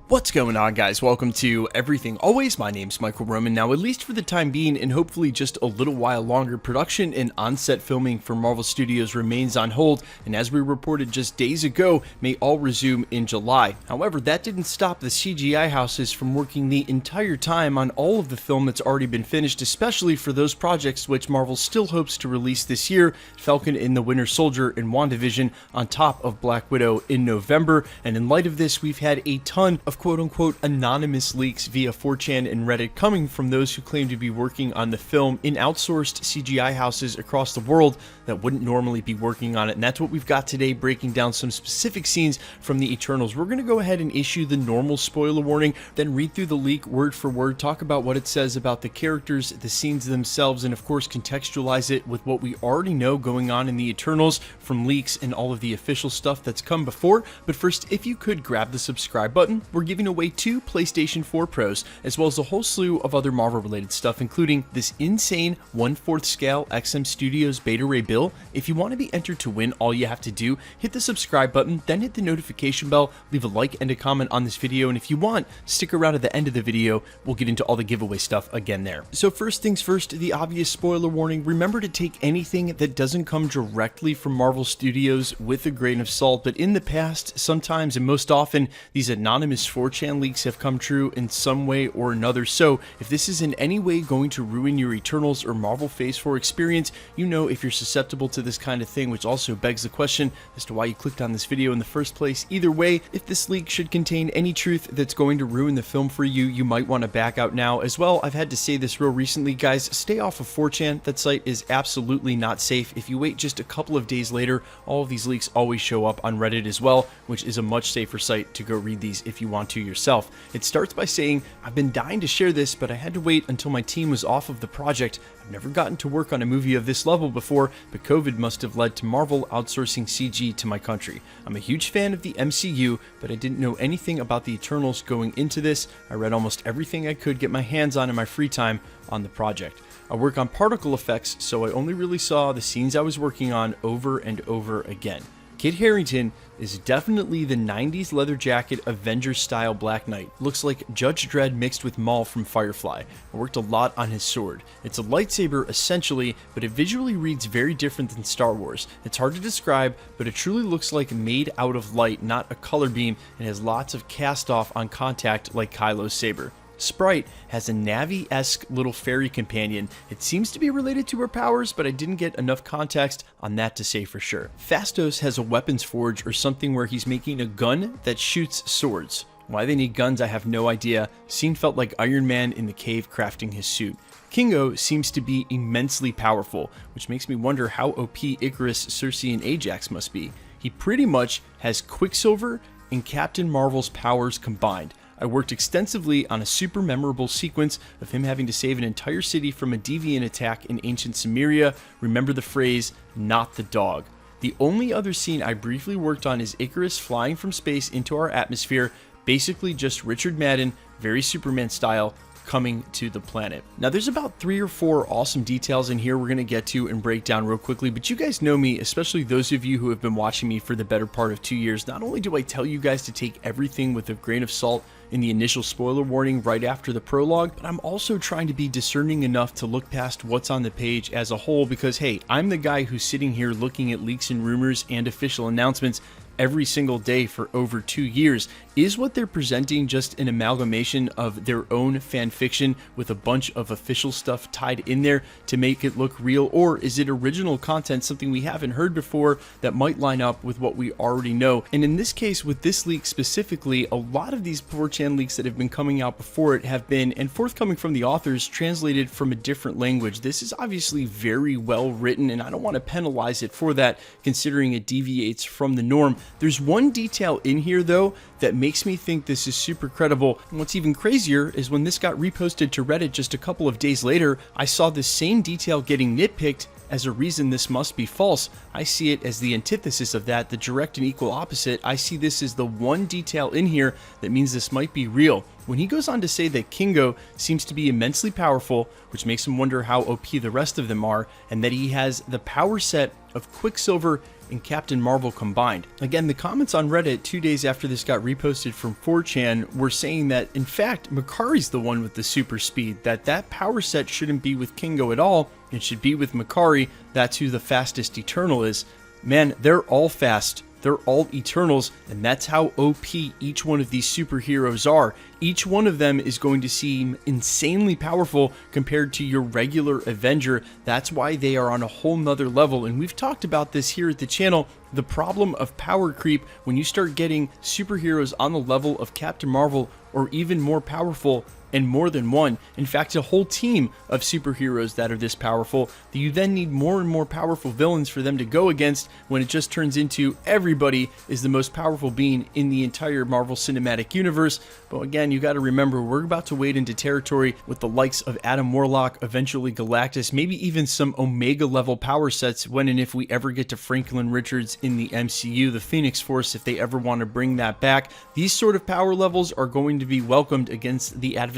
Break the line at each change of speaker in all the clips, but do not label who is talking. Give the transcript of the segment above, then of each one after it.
What's going on, guys? Welcome to Everything Always. My name's Michael Roman. Now, at least for the time being, and hopefully just a little while longer, production and on-set filming for Marvel Studios remains on hold, and as we reported just days ago, may all resume in July. However, that didn't stop the CGI houses from working the entire time on all of the film that's already been finished, especially for those projects which Marvel still hopes to release this year: Falcon and the Winter Soldier and WandaVision, on top of Black Widow in November. And in light of this, we've had a ton of quote-unquote anonymous leaks via 4chan and Reddit coming from those who claim to be working on the film in outsourced CGI houses across the world that wouldn't normally be working on it. And that's what we've got today, breaking down some specific scenes from the Eternals. We're going to go ahead and issue the normal spoiler warning, then read through the leak word for word, talk about what it says about the characters, the scenes themselves, and of course contextualize it with what we already know going on in the Eternals from leaks and all of the official stuff that's come before. But first, if you could grab the subscribe button, we're giving away 2 PlayStation 4 Pros, as well as a whole slew of other Marvel related stuff, including this insane 1/4 scale XM Studios Beta Ray bill. If you want to be entered to win, all you have to do, hit the subscribe button, then hit the notification bell, leave a like and a comment on this video, and if you want, stick around at the end of the video. We'll get into all the giveaway stuff again there. So first things first, the obvious spoiler warning. Remember to take anything that doesn't come directly from Marvel Studios with a grain of salt, but in the past, sometimes and most often, these anonymous 4chan leaks have come true in some way or another. So if this is in any way going to ruin your Eternals or Marvel Phase 4 experience, you know if you're susceptible to this kind of thing, which also begs the question as to why you clicked on this video in the first place. Either way, if this leak should contain any truth that's going to ruin the film for you, you might want to back out now. As well, I've had to say this real recently, guys, stay off of 4chan. That site is absolutely not safe. If you wait just a couple of days later, all of these leaks always show up on Reddit as well, which is a much safer site to go read these if you want to yourself. It starts by saying, "I've been dying to share this, but I had to wait until my team was off of the project. I've never gotten to work on a movie of this level before, but COVID must have led to Marvel outsourcing CG to my country. I'm a huge fan of the MCU, but I didn't know anything about the Eternals going into this. I read almost everything I could get my hands on in my free time on the project. I work on particle effects, so I only really saw the scenes I was working on over and over again." Kit Harington is definitely the 90s leather jacket Avengers style Black Knight. Looks like Judge Dredd mixed with Maul from Firefly. I worked a lot on his sword. It's a lightsaber essentially, but it visually reads very different than Star Wars. It's hard to describe, but it truly looks like made out of light, not a color beam, and has lots of cast off on contact like Kylo's saber. Sprite has a Navi-esque little fairy companion. It seems to be related to her powers, but I didn't get enough context on that to say for sure. Phastos has a weapons forge or something where he's making a gun that shoots swords. Why they need guns, I have no idea. Scene felt like Iron Man in the cave crafting his suit. Kingo seems to be immensely powerful, which makes me wonder how OP Icarus, Cersei, and Ajax must be. He pretty much has Quicksilver and Captain Marvel's powers combined. I worked extensively on a super memorable sequence of him having to save an entire city from a deviant attack in ancient Cimmeria. Remember the phrase, "not the dog." The only other scene I briefly worked on is Icarus flying from space into our atmosphere, basically just Richard Madden, very Superman style, coming to the planet. Now there's about 3 or 4 awesome details in here we're going to get to and break down real quickly, but you guys know me, especially those of you who have been watching me for the better part of 2 years. Not only do I tell you guys to take everything with a grain of salt in the initial spoiler warning right after the prologue, but I'm also trying to be discerning enough to look past what's on the page as a whole, because hey, I'm the guy who's sitting here looking at leaks and rumors and official announcements every single day for over 2 years. Is what they're presenting just an amalgamation of their own fan fiction with a bunch of official stuff tied in there to make it look real, or is it original content, something we haven't heard before that might line up with what we already know? And in this case, with this leak specifically, a lot of these 4chan leaks that have been coming out before it have been, and forthcoming from the authors, translated from a different language. This is obviously very well written, and I don't want to penalize it for that, considering it deviates from the norm. There's one detail in here though that makes me think this is super credible, and what's even crazier is when this got reposted to Reddit just a couple of days later, I saw this same detail getting nitpicked as a reason this must be false. I see it as the antithesis of that, the direct and equal opposite. I see this as the one detail in here that means this might be real. When he goes on to say that Kingo seems to be immensely powerful, which makes him wonder how OP the rest of them are, and that he has the power set of Quicksilver and Captain Marvel combined. Again, the comments on Reddit 2 days after this got reposted from 4chan were saying that, in fact, Makari's the one with the super speed, that power set shouldn't be with Kingo at all, it should be with Makari. That's who the fastest Eternal is. Man, they're all fast. They're all Eternals, and that's how OP each one of these superheroes are. Each one of them is going to seem insanely powerful compared to your regular Avenger. That's why they are on a whole nother level, and we've talked about this here at the channel. The problem of power creep when you start getting superheroes on the level of Captain Marvel or even more powerful, and more than one. In fact, a whole team of superheroes that are this powerful, that you then need more and more powerful villains for them to go against, when it just turns into everybody is the most powerful being in the entire Marvel Cinematic Universe. But again, you got to remember, we're about to wade into territory with the likes of Adam Warlock, eventually Galactus, maybe even some Omega level power sets when and if we ever get to Franklin Richards in the MCU, the Phoenix Force, if they ever want to bring that back. These sort of power levels are going to be welcomed against the adversaries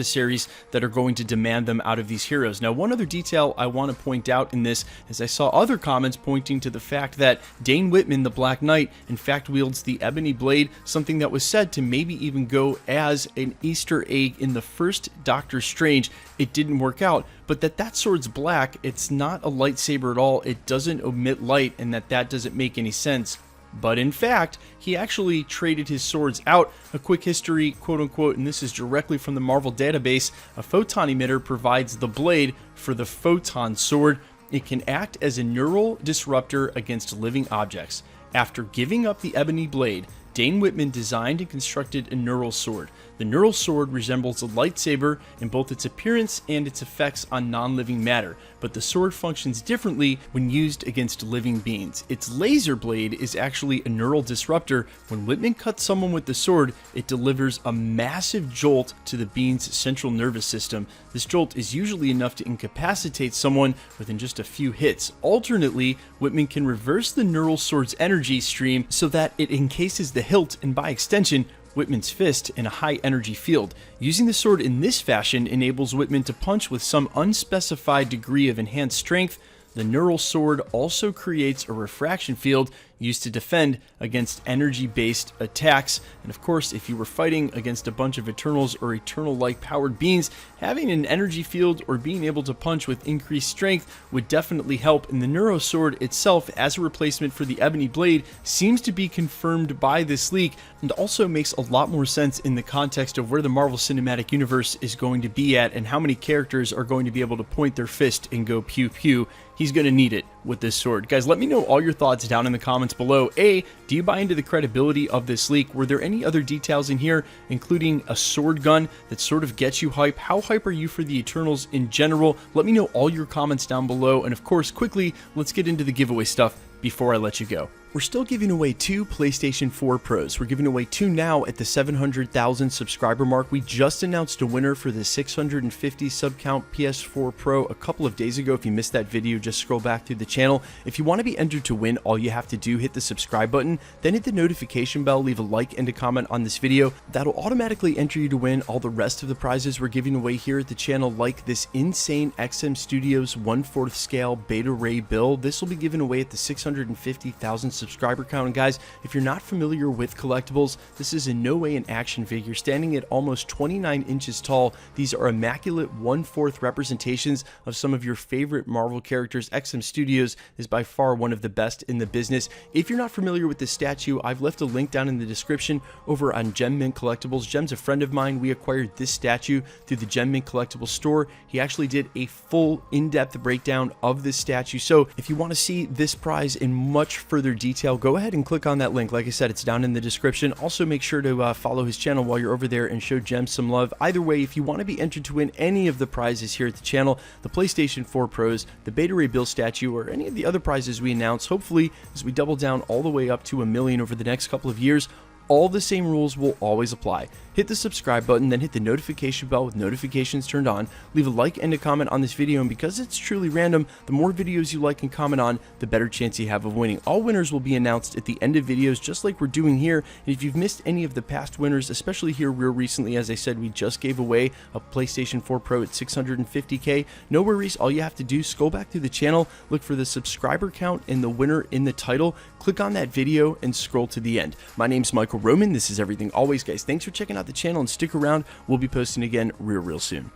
that are going to demand them out of these heroes. Now, one other detail I want to point out in this is I saw other comments pointing to the fact that Dane Whitman, the Black Knight, in fact wields the Ebony Blade, something that was said to maybe even go as an Easter egg in the first Doctor Strange. It didn't work out, but that sword's black, it's not a lightsaber at all, it doesn't emit light, and that doesn't make any sense. But in fact, he actually traded his swords out. A quick history, quote unquote, and this is directly from the Marvel database. A photon emitter provides the blade for the photon sword. It can act as a neural disruptor against living objects. After giving up the Ebony Blade, Dane Whitman designed and constructed a neural sword. The neural sword resembles a lightsaber in both its appearance and its effects on non-living matter, but the sword functions differently when used against living beings. Its laser blade is actually a neural disruptor. When Whitman cuts someone with the sword, it delivers a massive jolt to the being's central nervous system. This jolt is usually enough to incapacitate someone within just a few hits. Alternately, Whitman can reverse the neural sword's energy stream so that it encases the hilt and, by extension, Whitman's fist in a high energy field. Using the sword in this fashion enables Whitman to punch with some unspecified degree of enhanced strength. The neural sword also creates a refraction field used to defend against energy-based attacks. And of course, if you were fighting against a bunch of Eternals or Eternal-like powered beings, having an energy field or being able to punch with increased strength would definitely help. And the Neuro Sword itself, as a replacement for the Ebony Blade, seems to be confirmed by this leak, and also makes a lot more sense in the context of where the Marvel Cinematic Universe is going to be at and how many characters are going to be able to point their fist and go pew pew. He's going to need it with this sword. Guys, let me know all your thoughts down in the comments below. A, do you buy into the credibility of this leak? Were there any other details in here, including a sword gun that sort of gets you hype? How hype are you for the Eternals in general? Let me know all your comments down below. And of course, quickly, let's get into the giveaway stuff before I let you go. We're still giving away 2 PlayStation 4 Pros. We're giving away 2 now at the 700,000 subscriber mark. We just announced a winner for the 650 sub count PS4 Pro a couple of days ago. If you missed that video, just scroll back through the channel. If you want to be entered to win, all you have to do, hit the subscribe button, then hit the notification bell, leave a like and a comment on this video. That'll automatically enter you to win all the rest of the prizes we're giving away here at the channel, like this insane XM Studios 1/4 scale Beta Ray Bill. This will be given away at the 650,000 subscriber count. And guys, if you're not familiar with collectibles, this is in no way an action figure. Standing at almost 29 inches tall, these are immaculate 1/4 representations of some of your favorite Marvel characters. XM Studios is by far one of the best in the business. If you're not familiar with this statue, I've left a link down in the description over on Gem Mint Collectibles. Gem's a friend of mine. We acquired this statue through the Gem Mint Collectibles store. He actually did a full in-depth breakdown of this statue. So if you want to see this prize in much further detail, go ahead and click on that link. Like I said, it's down in the description. Also, make sure to follow his channel while you're over there and show Gem some love. Either way, if you want to be entered to win any of the prizes here at the channel, the PlayStation 4 Pros, the Beta Ray Bill statue, or any of the other prizes we announce, hopefully as we double down all the way up to 1 million over the next couple of years, all the same rules will always apply. Hit the subscribe button, then hit the notification bell with notifications turned on. Leave a like and a comment on this video, and because it's truly random, the more videos you like and comment on, the better chance you have of winning. All winners will be announced at the end of videos, just like we're doing here. And if you've missed any of the past winners, especially here real recently, as I said, we just gave away a PlayStation 4 Pro at 650K. No worries, all you have to do is scroll back through the channel, look for the subscriber count and the winner in the title, click on that video, and scroll to the end. My name's Michael Roman. This is Everything Always, guys. Thanks for checking out the channel, and stick around. We'll be posting again real soon.